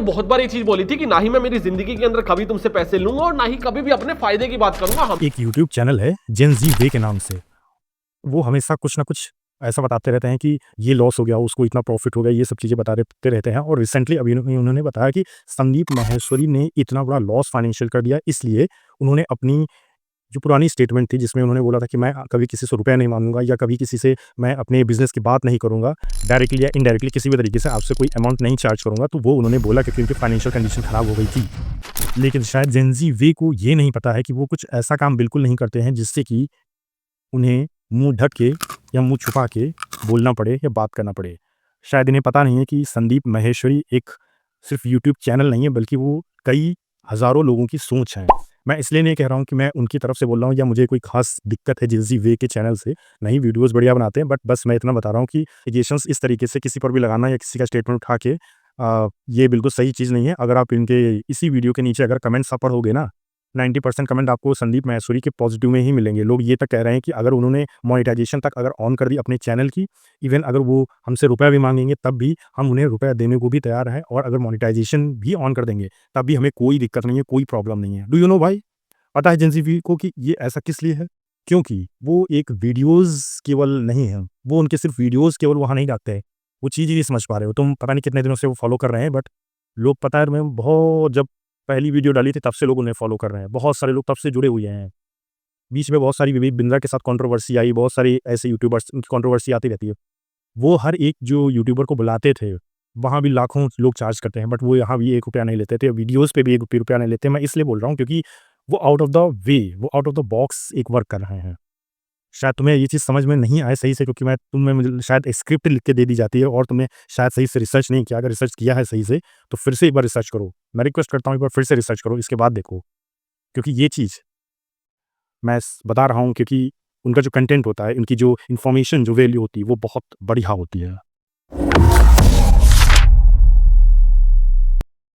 बहुत बार ये चीज बोली थी कि ना ही मैं मेरी जिंदगी के अंदर कभी तुमसे पैसे लूंगा और ना ही कभी भी अपने फायदे की बात करूंगा। हम एक यूट्यूब चैनल है जेन जी वे के नाम से, वो हमेशा कुछ ना कुछ ऐसा बताते रहते हैं कि ये लॉस हो गया, उसको इतना प्रॉफिट हो गया, ये सब चीज़ें बताते रहते हैं। और रिसेंटली अभी उन्होंने बताया कि संदीप माहेश्वरी ने इतना बड़ा लॉस फाइनेंशियल कर दिया, इसलिए उन्होंने अपनी जो पुरानी स्टेटमेंट थी जिसमें उन्होंने बोला था कि मैं कभी किसी से रुपया नहीं मांगूंगा या कभी किसी से मैं अपने बिजनेस की बात नहीं करूंगा, डायरेक्टली या इनडायरेक्टली किसी भी तरीके से आपसे कोई अमाउंट नहीं चार्ज करूंगा, तो वो उन्होंने बोला क्योंकि उनकी फाइनेंशियल कंडीशन खराब हो गई थी। लेकिन शायद जेनजी वे को ये नहीं पता है कि वो कुछ ऐसा काम बिल्कुल नहीं करते हैं जिससे कि उन्हें मुंह ढक के या मुंह छुपा के बोलना पड़े या बात करना पड़े। शायद इन्हें पता नहीं है कि संदीप माहेश्वरी एक सिर्फ यूट्यूब चैनल नहीं है, बल्कि वो कई हज़ारों लोगों की सोच है। मैं इसलिए नहीं कह रहा हूँ कि मैं उनकी तरफ से बोल रहा हूँ या मुझे कोई ख़ास दिक्कत है जेनज़ी वे के चैनल से। नहीं, वीडियोज़ बढ़िया बनाते हैं, बट बस मैं इतना बता रहा हूँ कि एलिगेशंस इस तरीके से किसी पर भी लगाना या किसी का स्टेटमेंट उठा के ये बिल्कुल सही चीज़ नहीं है। अगर आप इनके इसी वीडियो के नीचे अगर कमेंट्स आप पढ़ोगे ना, 90% कमेंट आपको संदीप माहेश्वरी के पॉजिटिव में ही मिलेंगे। लोग ये तक कह रहे हैं कि अगर उन्होंने मोनेटाइजेशन तक अगर ऑन कर दी अपने चैनल की, इवन अगर वो हमसे रुपया भी मांगेंगे तब भी हम उन्हें रुपया देने को भी तैयार हैं, और अगर मोनेटाइजेशन भी ऑन कर देंगे तब भी हमें कोई दिक्कत नहीं है, कोई प्रॉब्लम नहीं है। डू यू नो भाई? पता है जेनज़ी वी को कि ये ऐसा किस लिए है? क्योंकि वो एक वीडियोज़ केवल नहीं है, वो उनके सिर्फ वीडियोज़ केवल वहाँ नहीं डालते हैं। वो चीज़ ही नहीं समझ पा रहे हो। तुम पता नहीं कितने दिनों से वो फॉलो कर रहे हैं, बट लोग पता है मैं बहुत जब पहली वीडियो डाली थी तब से लोग उन्हें फॉलो कर रहे हैं। बहुत सारे लोग तब से जुड़े हुए हैं। बीच में बहुत सारी विवेक बिंद्रा के साथ कंट्रोवर्सी आई, बहुत सारी ऐसे यूट्यूबर्स उनकी कंट्रोवर्सी आती रहती है। वो हर एक जो यूट्यूबर को बुलाते थे, वहाँ भी लाखों लोग चार्ज करते हैं, बट वो यहाँ भी ₹1 नहीं लेते थे, वीडियोज़ पे भी ₹1 नहीं लेते। मैं इसलिए बोल रहा हूँ क्योंकि वो आउट ऑफ द वे, वो आउट ऑफ द बॉक्स एक वर्क कर रहे हैं। शायद तुम्हें ये चीज़ समझ में नहीं आए सही से, क्योंकि तुम्हें मुझे शायद स्क्रिप्ट लिख के दे दी जाती है और तुमने शायद सही से रिसर्च नहीं किया। अगर रिसर्च किया है सही से, तो फिर से एक बार रिसर्च करो। मैं रिक्वेस्ट करता हूँ एक बार फिर से रिसर्च करो, इसके बाद देखो। क्योंकि ये चीज़ मैं बता रहा हूँ क्योंकि उनका जो कंटेंट होता है, उनकी जो इन्फॉर्मेशन जो वैल्यू होती है, वो बहुत बढ़िया होती है।